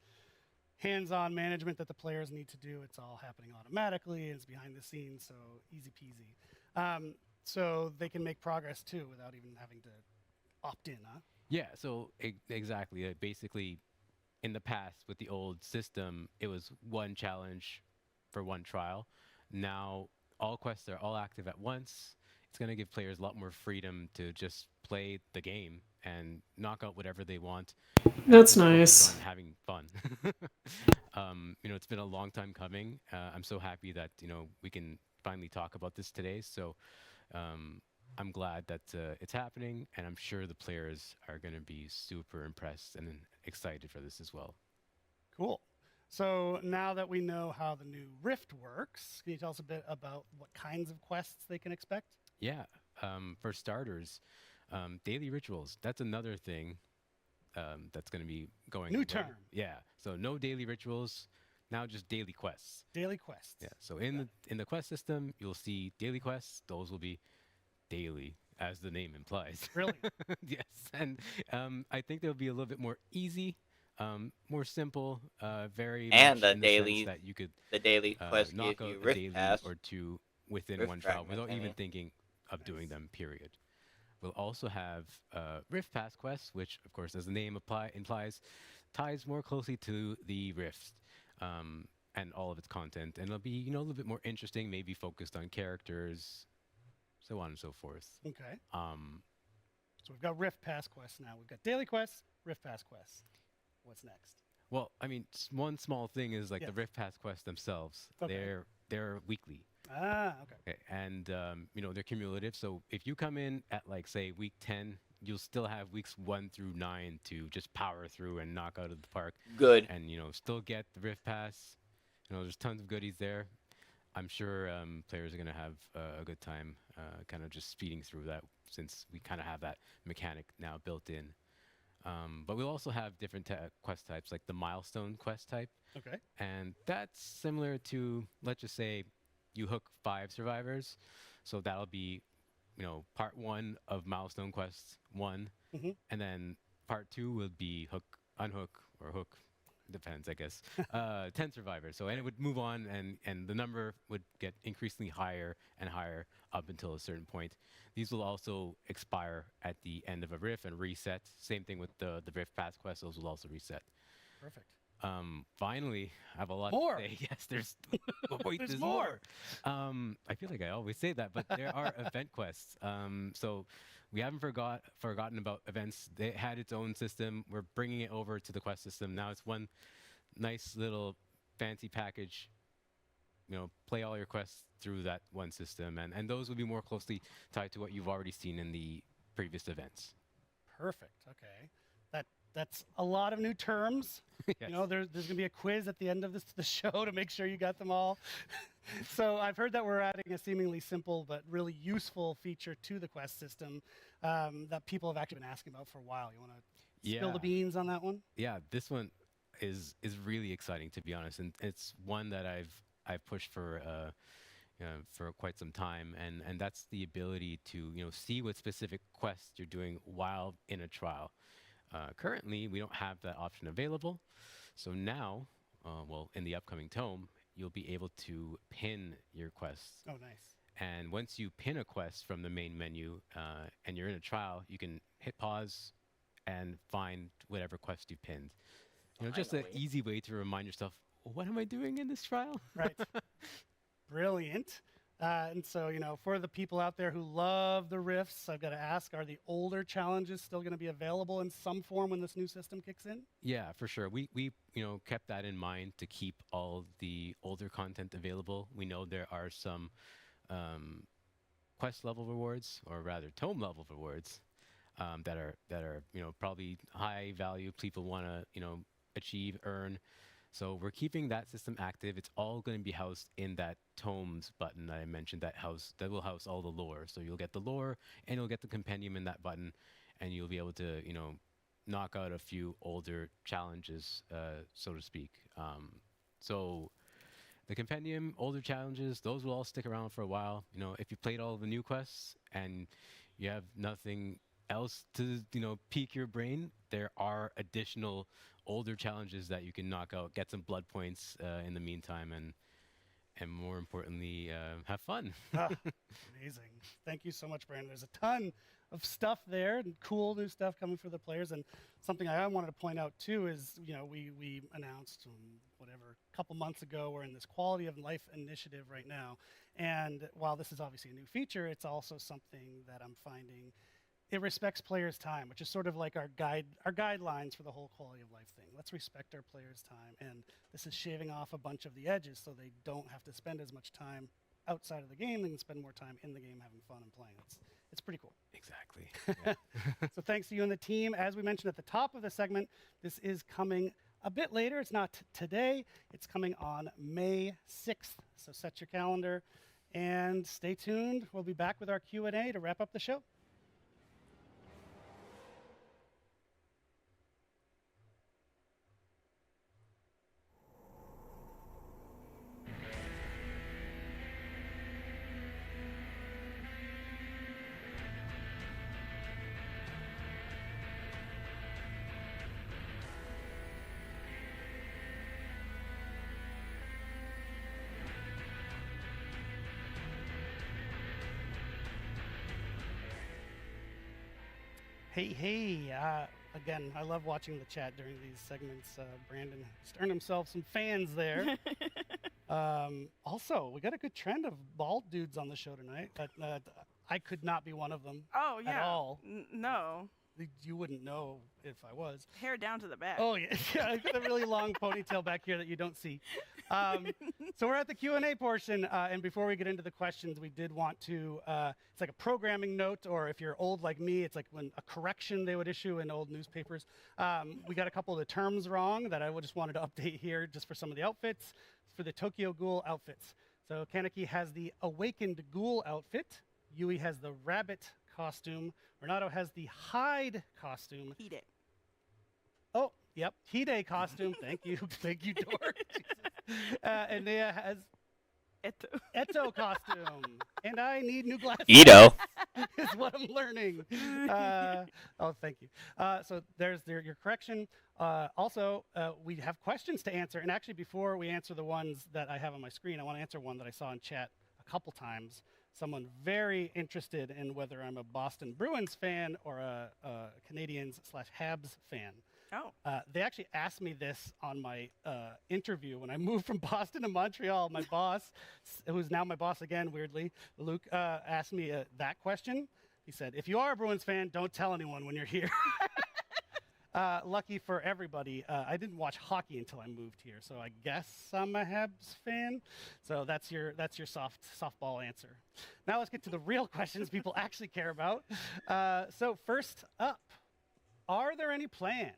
hands-on management that the players need to do. It's all happening automatically. It's behind the scenes, so easy peasy. So they can make progress too without even having to opt in, huh? Yeah, so exactly. Basically, in the past with the old system, it was one challenge for one trial. Now, all quests are all active at once. It's going to give players a lot more freedom to just play the game and knock out whatever they want. That's nice. On having fun. It's been a long time coming. I'm so happy that, we can finally talk about this today. So I'm glad that it's happening, and I'm sure the players are going to be super impressed and excited for this as well. Cool. So now that we know how the new Rift works, can you tell us a bit about what kinds of quests they can expect? Yeah. For starters, daily rituals. That's another thing that's going to be going. New term. Yeah. So no daily rituals. Now just daily quests. Daily quests. Yeah. So in the quest system, you'll see daily quests. Those will be daily, as the name implies. Really? Yes. And I think they'll be a little bit more easy, more simple, very And much the in daily sense that you could the daily quest knock gives out you a Rift daily Pass or two within Rift one trial fragment, without I even mean. thinking of doing them, period. We'll also have Rift Pass quests, which, of course, as the name implies, ties more closely to the Rift and all of its content, and it'll be a little bit more interesting, maybe focused on characters, so on and so forth. Okay. So we've got Rift Pass quests now. We've got daily quests, Rift Pass quests. What's next? Well, I mean, one small thing is like Yes. the Rift Pass quests themselves. Okay. They're weekly. Okay. And they're cumulative. So if you come in at like say week 10, you'll still have weeks 1 through 9 to just power through and knock out of the park. Good. And still get the Rift Pass. There's tons of goodies there. I'm sure players are gonna have a good time, kind of just speeding through that, since we kind of have that mechanic now built in. But we'll also have different quest types, like the milestone quest type. Okay. And that's similar to, let's just say, you hook 5 survivors. So that'll be, part 1 of milestone quest 1. Mhm. And then part 2 will be unhook, or hook, depends, I guess. 10 survivors. So, and it would move on, and the number would get increasingly higher and higher up until a certain point. These will also expire at the end of a rift and reset. Same thing with the Rift Pass quests; those will also reset. Perfect. Finally, I have a lot More. to say. Yes, there's wait, There's there's more. I feel like I always say that, but there are event quests. So we haven't forgotten about events. They had its own system. We're bringing it over to the quest system. Now it's one nice little fancy package. Play all your quests through that one system, and those will be more closely tied to what you've already seen in the previous events. Perfect. Okay. That's a lot of new terms. Yes. There's going to be a quiz at the end of the show to make sure you got them all. So I've heard that we're adding a seemingly simple but really useful feature to the quest system that people have actually been asking about for a while. You want to spill the beans on that one? Yeah, this one is really exciting, to be honest, and it's one that I've pushed for quite some time, and that's the ability to see what specific quests you're doing while in a trial. Currently, we don't have that option available, so now, in the upcoming tome, you'll be able to pin your quests. Oh, nice. And once you pin a quest from the main menu and you're in a trial, you can hit pause and find whatever quest you pinned. Just an easy way to remind yourself, what am I doing in this trial? Right. Brilliant. And so, for the people out there who love the rifts, I've got to ask, are the older challenges still going to be available in some form when this new system kicks in? Yeah, for sure. We kept that in mind to keep all the older content available. We know there are some quest level rewards, or rather tome level rewards, that are probably high value. People want to achieve, earn. So we're keeping that system active. It's all going to be housed in that tomes button that I mentioned, that will house all the lore. So you'll get the lore and you'll get the compendium in that button, and you'll be able to knock out a few older challenges, so to speak. So the compendium, older challenges, those will all stick around for a while. If you played all the new quests and you have nothing else to pique your brain, there are additional older challenges that you can knock out, get some blood points in the meantime, and more importantly, have fun. Amazing. Thank you so much, Brandon. There's a ton of stuff there, and cool new stuff coming for the players. And something I wanted to point out too is, we announced a couple months ago, we're in this quality of life initiative right now. And while this is obviously a new feature, it's also something that I'm finding it respects players' time, which is sort of like our guidelines for the whole quality of life thing. Let's respect our players' time, and this is shaving off a bunch of the edges so they don't have to spend as much time outside of the game. They can spend more time in the game having fun and playing. It's pretty cool. Exactly. So thanks to you and the team. As we mentioned at the top of the segment, this is coming a bit later. It's not today. It's coming on May 6th. So set your calendar and stay tuned. We'll be back with our Q&A to wrap up the show. Hey, Again, I love watching the chat during these segments. Brandon just earned himself some fans there. Also, we got a good trend of bald dudes on the show tonight. I could not be one of them. Oh yeah. At all. No. You wouldn't know if I was. Hair down to the back. Oh yeah, I've got a really long ponytail back here that you don't see. So we're at the Q&A portion, and before we get into the questions, we did want to. It's like a programming note, or if you're old like me, it's like when a correction they would issue in old newspapers. We got a couple of the terms wrong that I just wanted to update here, just for some of the outfits, for the Tokyo Ghoul outfits. So Kaneki has the Awakened Ghoul outfit. Yui has the Rabbit costume. Renato has the Hide costume. Hide. Oh, yep, Hide costume. Thank you, Dor. And Nea has Eto costume. And I need new glasses. Edo. Is what I'm learning. Oh, thank you. So there's your correction. Also, we have questions to answer. And actually, before we answer the ones that I have on my screen, I want to answer one that I saw in chat a couple times. Someone very interested in whether I'm a Boston Bruins fan or a Canadiens/Habs fan. Oh. They actually asked me this on my interview when I moved from Boston to Montreal. My boss, who's now my boss again, weirdly, Luke, asked me that question. He said, if you are a Bruins fan, don't tell anyone when you're here. Lucky for everybody, I didn't watch hockey until I moved here, so I guess I'm a Habs fan. So that's your softball answer. Now let's get to the real questions people actually care about. So first up, are there any plans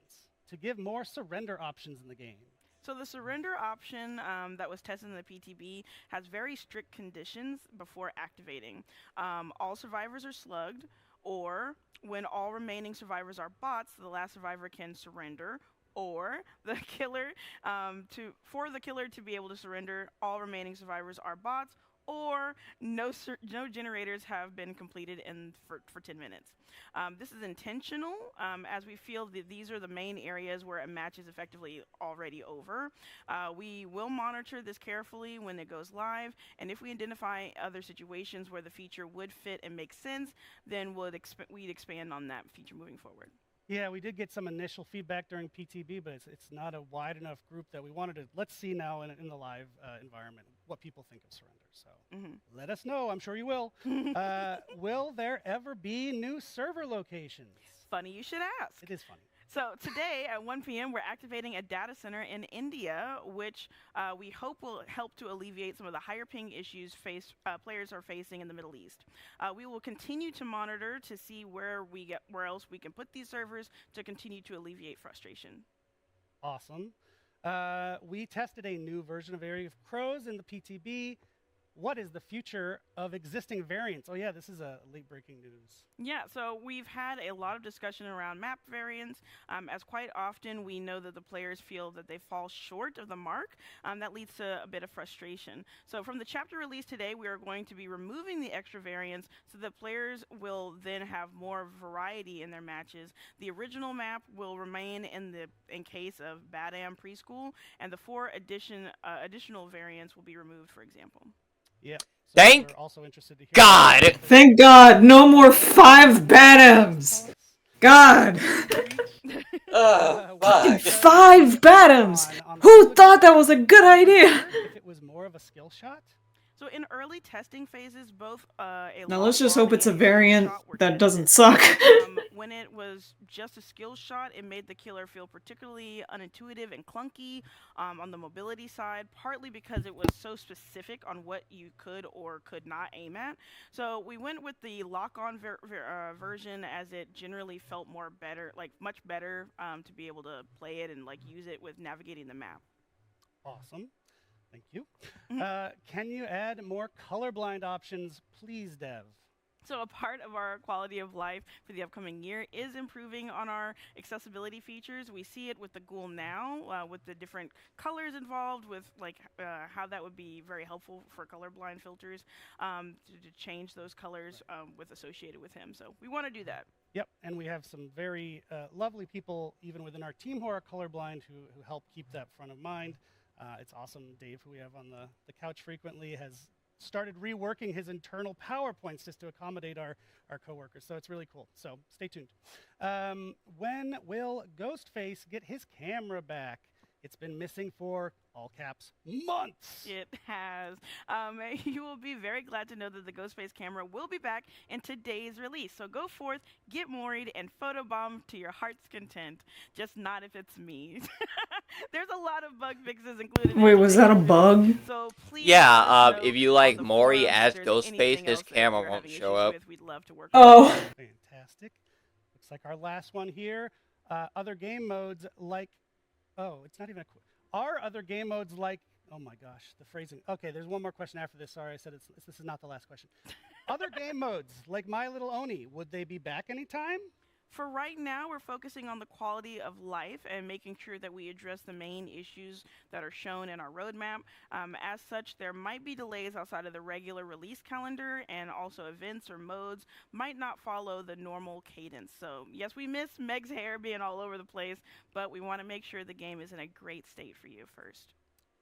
to give more surrender options in the game? So the surrender option that was tested in the PTB has very strict conditions before activating. All survivors are slugged, or when all remaining survivors are bots, the last survivor can surrender, or the killer for the killer to be able to surrender, all remaining survivors are bots, or no generators have been completed for 10 minutes. This is intentional, as we feel that these are the main areas where a match is effectively already over. We will monitor this carefully when it goes live, and if we identify other situations where the feature would fit and make sense, then we'd expand on that feature moving forward. Yeah, we did get some initial feedback during PTB, but it's not a wide enough group that we wanted to. Let's see now in the live environment what people think of surrender. So let us know. I'm sure you will. Will there ever be new server locations? Funny you should ask. It is funny. So today at 1 p.m. we're activating a data center in India, which we hope will help to alleviate some of the higher ping issues players are facing in the Middle East. We will continue to monitor to see where else we can put these servers to continue to alleviate frustration. Awesome. We tested a new version of Area of Crows in the PTB. What is the future of existing variants? Oh yeah, this is a late breaking news. Yeah, so we've had a lot of discussion around map variants, as quite often we know that the players feel that they fall short of the mark. That leads to a bit of frustration. So from the chapter release today, we are going to be removing the extra variants so that players will then have more variety in their matches. The original map will remain in case of Badam Preschool, and the 4 additional variants will be removed, for example. Yeah. So Thank we're also interested to hear God. Thank God, no more 5 Badams. God. Fuck. 5 Badams. Who thought that was a good idea? If it was more of a skill shot. So in early testing phases, both Now let's just hope it's a variant that doesn't suck. When it was just a skill shot, it made the killer feel particularly unintuitive and clunky on the mobility side, partly because it was so specific on what you could or could not aim at. So we went with the lock-on version, as it generally felt much better to be able to play it and use it with navigating the map. Awesome. Thank you. Can you add more colorblind options, please, Dev? So a part of our quality of life for the upcoming year is improving on our accessibility features. We see it with the Ghoul now, with the different colors involved, with how that would be very helpful for colorblind filters to change those colors associated with him. So we want to do that. Yep, and we have some very lovely people, even within our team, who are colorblind, who help keep that front of mind. It's awesome. Dave, who we have on the couch frequently, has started reworking his internal PowerPoints just to accommodate our coworkers. So it's really cool. So stay tuned. When will Ghostface get his camera back? It's been missing for, all caps, months. It has. You will be very glad to know that the Ghostface camera will be back in today's release. So go forth, get worried, and photobomb to your heart's content. Just not if it's me. There's a lot of bug fixes included. Wait, was that a bug? So please Yeah, if you like Mori as Ghostface, his camera won't show up. We'd love to work Oh. Fantastic. Looks like our last one here. Other game modes like, oh, it's not even a, are other game modes like, oh my gosh, the phrasing. Okay, there's one more question after this. Sorry, I said this is not the last question. Other game modes like My Little Oni, would they be back anytime? For right now, we're focusing on the quality of life and making sure that we address the main issues that are shown in our roadmap. As such, there might be delays outside of the regular release calendar, and also events or modes might not follow the normal cadence. So yes, we miss Meg's hair being all over the place, but we want to make sure the game is in a great state for you first.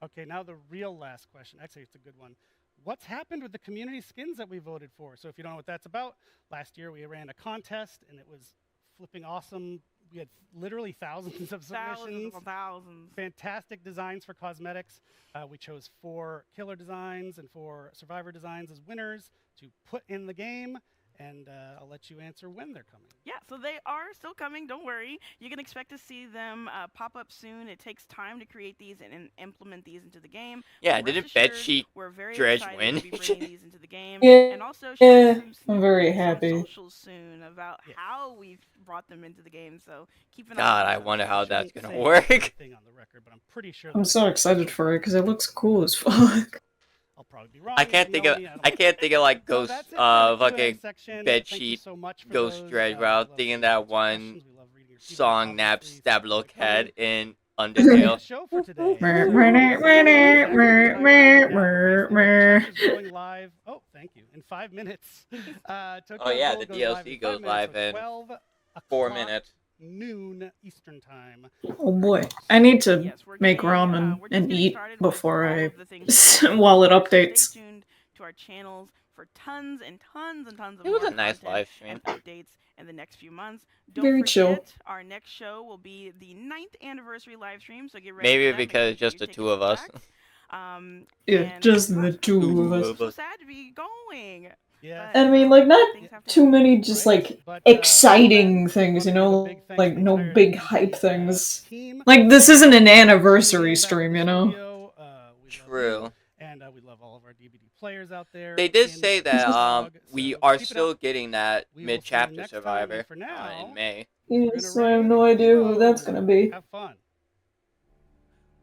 Okay, now the real last question. Actually, it's a good one. What's happened with the community skins that we voted for? So if you don't know what that's about, last year we ran a contest, and it was flipping awesome. We had literally thousands of submissions. Thousands. Fantastic designs for cosmetics. We chose 4 killer designs and 4 survivor designs as winners to put in the game. And I'll let you answer when they're coming. Yeah, so they are still coming. Don't worry. You can expect to see them pop up soon. It takes time to create these and implement these into the game. Yeah, But didn't rest assured, Bedsheet we're very Dredge excited win? to be bringing these into the game. Yeah, And also sharing I'm very some happy. socials soon about how we've brought them into the game. So keep an eye God, on I those. wonder how that's Shouldn't gonna say work. anything on the record, but I'm pretty sure I'm they'll so be excited for it because it looks cool as fuck. I'll probably be wrong. I if can't you think know of me, I don't I know. can't think of like So ghost that's it for the fucking Q&A section. Thank you bedsheet so much for ghost those. dredge We route love thinking answering that one questions. We love reading your feedback, song Nap obviously. Stab Thank you Look for coming. had in That's the Undertale. show for today. Chapter's going live. Oh, thank you. In 5 minutes. Tokyo Oh yeah, Ghoul the goes live DLC in 5 goes minutes, live so in 12 4 o'clock minutes. noon Eastern time. Oh boy, I need to Yes, we're make getting, ramen we're just and getting eat started with before all I of the things that we while it want. So updates. Stay tuned to our channels for tons and tons and tons of It was more a nice content live stream. and updates in the next few months. Don't Very forget, chill. our next show will be the 9th anniversary live stream, so get ready for Maybe that. Make sure because you get just your the 2 tickets of us. back. Yeah, And just gosh, the 2 of I'm us. so sad to be going. Yeah. But, And I mean, like, not things have to too go. many just like exciting things, you know, like no big hype things. Like this isn't an anniversary stream, you know. True. And we love all of our DVD players out there. They did in say that Slog, we so are keep it still up. getting that We will see you mid-chapter next time, and survivor for now, in May. Yes, I have no idea who that's gonna be. Have fun.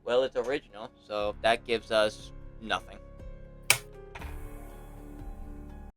Well, it's original, so that gives us nothing.